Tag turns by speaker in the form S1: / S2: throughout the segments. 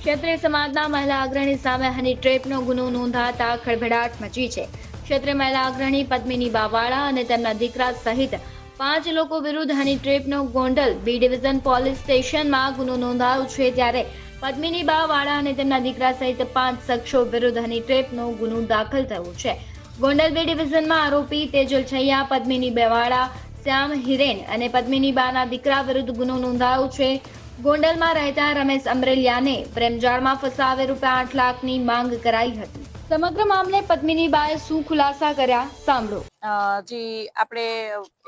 S1: ક્ષત્રિય સમાજના મહિલા અગ્રણી સામે હની ટ્રેપનો ગુનો નોંધાતા ખળભળાટ મચી છે. ક્ષત્રિય મહિલા અગ્રણી પદ્મિની બાવાળા અને તેમના દીકરા સહિત 5 લોકો વિરુદ્ધ હની ટ્રેપનો ગોંડલ બી ડિવિઝન પોલીસ સ્ટેશનમાં ગુનો નોંધાયો છે. ત્યારે પદ્મિની બાવાળા અને તેમના દીકરા સહિત 5 શખ્સો વિરુદ્ધ હની ટ્રેપનો ગુનો દાખલ થયો છે. ગોંડલ બી ડિવિઝનમાં આરોપી તેજલ છૈયા, પદ્મિની બાવાળા, શ્યામ હિરેન અને પદ્મિની બાના દીકરા વિરુદ્ધ ગુનો નોંધાયો છે. ગોંડલમાં રહેતા રમેશ અમરેલિયાને પ્રેમજાળમાં ફસાવી ₹8 લાખની માંગ કરાઈ હતી. સમગ્ર મામલે પદ્મિની બાએ શું ખુલાસા કર્યા સાંભળો.
S2: જી આપણે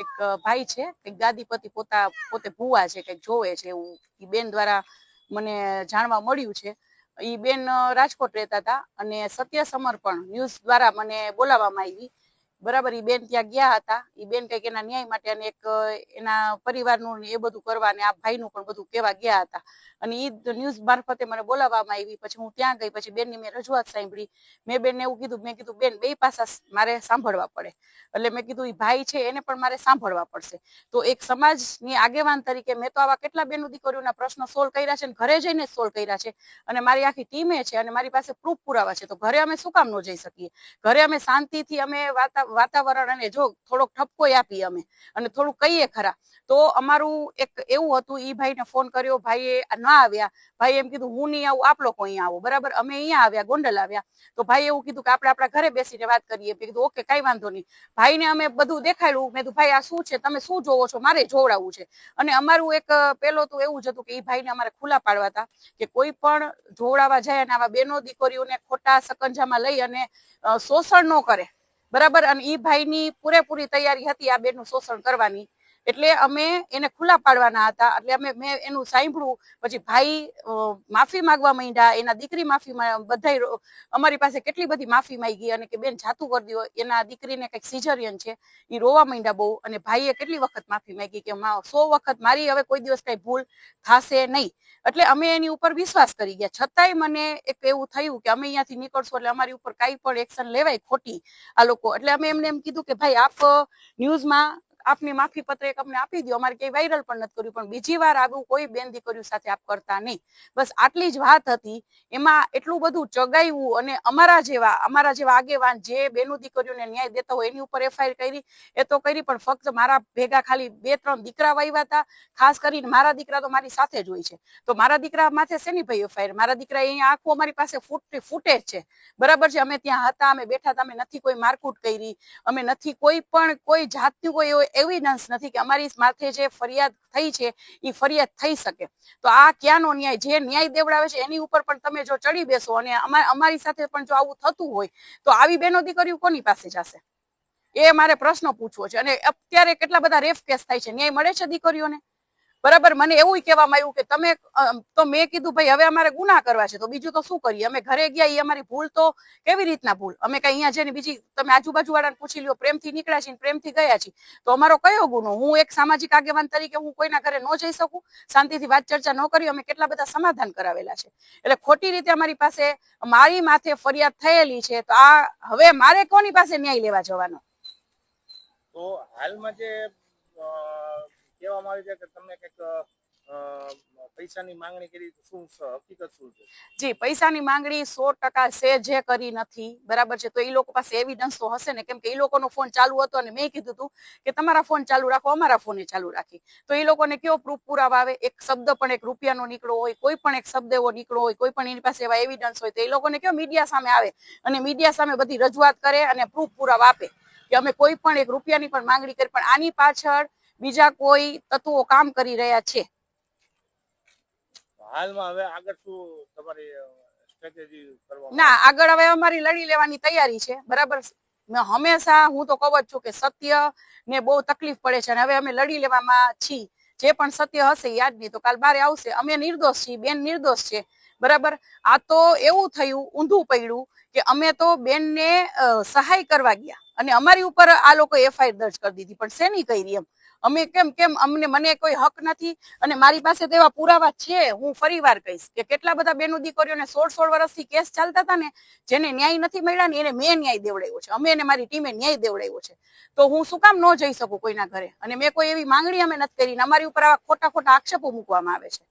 S2: એક ભાઈ છે કે ગાદીપતિ પોતે ભુવા છે કે જોવે છે એવું ઈ બેન દ્વારા મને જાણવા મળ્યું છે. ઈ બેન રાજકોટ રહેતા હતા અને સત્ય સમર્પણ ન્યૂઝ દ્વારા મને બોલાવવામાં આવી. બરાબર, ઈ બેન ત્યાં ગયા હતા. ઈ બેન કઈક એના ન્યાય માટે અને એક એના પરિવારનું એ બધું કરવા અને આ ભાઈનું પણ બધું કહેવા ગયા હતા અને ઈ ન્યૂઝ મારફતે મને બોલાવવામાં આવી. પછી હું ત્યાં ગઈ, પછી બેનની મેં રજૂઆત સાંભળી. મેં બેનને એવું કીધું, મેં કીધું બેન બે પાસા મારે સાંભળવા પડે. એટલે મેં કીધું ઈ ભાઈ છે એને પણ મારે સાંભળવા પડશે. તો એક સમાજની આગેવાન તરીકે મેં તો આવા કેટલા બેનો દીકરીઓના પ્રશ્નો સોલ્વ કર્યા છે, ઘરે જઈને સોલ્વ કર્યા છે અને મારી આખી ટીમે છે અને મારી પાસે પ્રૂફ પુરાવા છે. તો ઘરે અમે શું કામ ન જઈ શકીએ? ઘરે અમે શાંતિથી અમે વાતાવરણ અને જો થોડોક ઠપકો આપી અમે અને થોડું કહીએ ખરા. તો અમારું એક એવું હતું, ઈ ભાઈને ફોન કર્યો, ભાઈએ ના આવ્યા. ભાઈ એમ કીધું હું નહીં આવું, આપ લોકો અહીંયા આવો. બરાબર, અમે અહીંયા આવ્યા, ગોંડલ આવ્યા. તો ભાઈ એવું કીધું કે આપણે આપણા ઘરે બેસીને વાત કરીએ. મેં કીધું ઓકે, કઈ વાંધો નહીં. ભાઈને અમે બધું દેખાડ્યું. મેં કીધું ભાઈ આ શું છે, તમે શું જોવો છો, મારે જોવડાવવું છે. અને અમારું એક પેલો તો એવું જ હતું કે ઈ ભાઈને અમારે ખુલ્લા પાડવા હતા કે કોઈ પણ જોવડાવવા જાય અને આવા બેનો દીકરીઓને ખોટા સકંજામાં લઈ અને શોષણ ન કરે. બરાબર, અને ઈ ભાઈની પૂરેપૂરી તૈયારી હતી આ બેનનું શોષણ કરવાની. એટલે અમે એને ખુલ્લા પાડવાના હતા. એટલે મેં એનું સાંભળ્યું. પછી ભાઈ માફી માંગવા માંડ્યા, એના દીકરી માફી બધા અમારી પાસે કેટલી બધી માફી માંગી અને કે બેન જાતું કરી દો, એના દીકરીને કંઈક સિઝરિયન છે. એ રોવા માંડ્યા બહુ અને ભાઈએ કેટલી વખત માફી માંગી કે 100 વખત મારી હવે કોઈ દિવસ કઈ ભૂલ થશે નહીં. એટલે અમે એની ઉપર વિશ્વાસ કરી ગયા. છતાંય મને એક એવું થયું કે અમે અહીંયાથી નીકળશું એટલે અમારી ઉપર કાંઈ પણ એક્શન લેવાય ખોટી આ લોકો. એટલે અમે એમને એમ કીધું કે ભાઈ આપ ન્યૂઝમાં આપની માફી પત્ર એક અમને આપી દો, અમારે કઈ વાયરલ પણ નથી કર્યું, પણ બીજી વાર આવું કોઈ બેન દીકરીઓ સાથે આપ કરતા નહીં. બસ આટલી જ વાત હતી. એમાં એટલું બધું ચગાવ્યું અને અમારા જેવા આગેવાન જે બેનો દીકરીઓને ન્યાય દેતા હોય એની ઉપર એફઆઈઆર કરી એ તો કરી, પણ ફક્ત મારા ભેગા ખાલી 2-3 દીકરા વાવ્યા હતા. ખાસ કરીને મારા દીકરા તો મારી સાથે જ હોય છે. તો મારા દીકરા માથે શેની ભાઈ એફઆઈઆર? મારા દીકરા અહીંયા આખું અમારી પાસે ફૂટેજ છે. બરાબર છે, અમે ત્યાં હતા, અમે બેઠા હતા, અમે નથી કોઈ મારકૂટ કરી, અમે નથી કોઈ જાતની કોઈ એવિડન્સ નથી કે અમારી માથે જે ફરિયાદ થઈ છે એ ફરિયાદ થઈ શકે. તો આ ક્યાંનો ન્યાય? જે ન્યાય દેવડાવે છે એની ઉપર પણ તમે જો ચડી બેસો અને અમારી સાથે પણ જો આવું થતું હોય તો આવી બેનો દીકરીઓ કોની પાસે જશે? એ મારે પ્રશ્ન પૂછવો છે. અને અત્યારે કેટલા બધા રેપ કેસ થાય છે, ન્યાય મળે છે દીકરીઓને? બરાબર, મને એવું કહેવામાં આવ્યું કે તમે તો મેં કીધું ભાઈ હવે અમારે ગુના કરવા છે તો બીજું તો શું કરીએ? અમે ઘરે ગયા, એ અમારી ભૂલ તો કેવી રીતના ભૂલ? અમે કઈ અહીંયા જઈને બીજી તમે આજુબાજુ વાળાને પૂછી લ્યો, પ્રેમથી નીકળ્યા છીએ, પ્રેમથી ગયા છીએ, તો અમારો કયો ગુનો? હું એક સામાજિક આગેવાન તરીકે હું કોઈના ઘરે ન જઈ શકું? શાંતિથી વાત ચર્ચા ન કરી? અમે કેટલા બધા સમાધાન કરાવેલા છે. એટલે ખોટી રીતે અમારી પાસે મારી માથે ફરિયાદ થયેલી છે. તો આ હવે મારે કોની પાસે ન્યાય લેવા જવાનો?
S3: તો હાલમાં જે કહેવામાં આવે છે કે તમે કંઈક પૈસાની માંગણી કરી, શું હકીકત શું છે?
S2: જી, પૈસાની માંગણી 100% છે જે કરી નથી. બરાબર છે, તો એ લોકો પાસે એવિડન્સ તો હશે ને, કેમ કે એ લોકોનો ફોન ચાલુ હતો અને મેં કીધું હતું કે તમારા ફોન ચાલુ રાખો, અમારા ફોને ચાલુ રાખી. તો એ લોકોને કયો પ્રૂફ પુરાવા આવે? એક શબ્દ પણ એક રૂપિયાનો નીકળો હોય, કોઈ પણ એક શબ્દ એવો નીકળો હોય, કોઈ પણ એની પાસે એવા એવિડન્સ હોય તો એ લોકોને કયો મીડિયા સામે આવે અને મીડિયા સામે બધી રજૂઆત કરે અને પ્રૂફ પુરાવા આપે કે અમે કોઈ પણ એક રૂપિયાની પણ માંગણી કરી. પણ આની પાછળ બીજા કોઈ તત્વો કામ કરી રહ્યા છે.
S3: હાલમાં હવે આગળ શું તમારી સ્ટ્રેટેજી કરવામાં?
S2: ના, આગળ હવે અમારી લડી લેવાની તૈયારી છે. બરાબર, હંમેશા હું તો કહું જ છું કે સત્ય ને બહુ તકલીફ પડે છે અને હવે અમે લડી લેવામાં છીએ. જે પણ સત્ય હશે યાદ નહીં તો કાલ બારે આવશે. અમે નિર્દોષ છીએ, બેન નિર્દોષ છે. બરાબર, આ તો એવું થયું, ઊંધું પડ્યું કે અમે તો બેનને સહાય કરવા ગયા અને અમારી ઉપર આ લોકો એફઆઈઆર દર્જ કરી દીધી. પણ શેની કરી? એમ અમે કેમ મને કોઈ હક નથી? અને મારી પાસે તો એવા પુરાવા છે. હું ફરી વાર કહીશ કે કેટલા બધા બેનો દીકરીઓને 16 વર્ષથી કેસ ચાલતા હતા ને, જેને ન્યાય નથી મળ્યા ને એને મેં ન્યાય દેવડાવ્યો છે. અમે અને મારી ટીમે ન્યાય દેવડાવ્યો છે. તો હું શું કામ ન જઈ શકું કોઈના ઘરે? અને મેં કોઈ એવી માંગણી અમે નથી કરી. અમારી ઉપર આવા ખોટા આક્ષેપો મૂકવામાં આવે છે.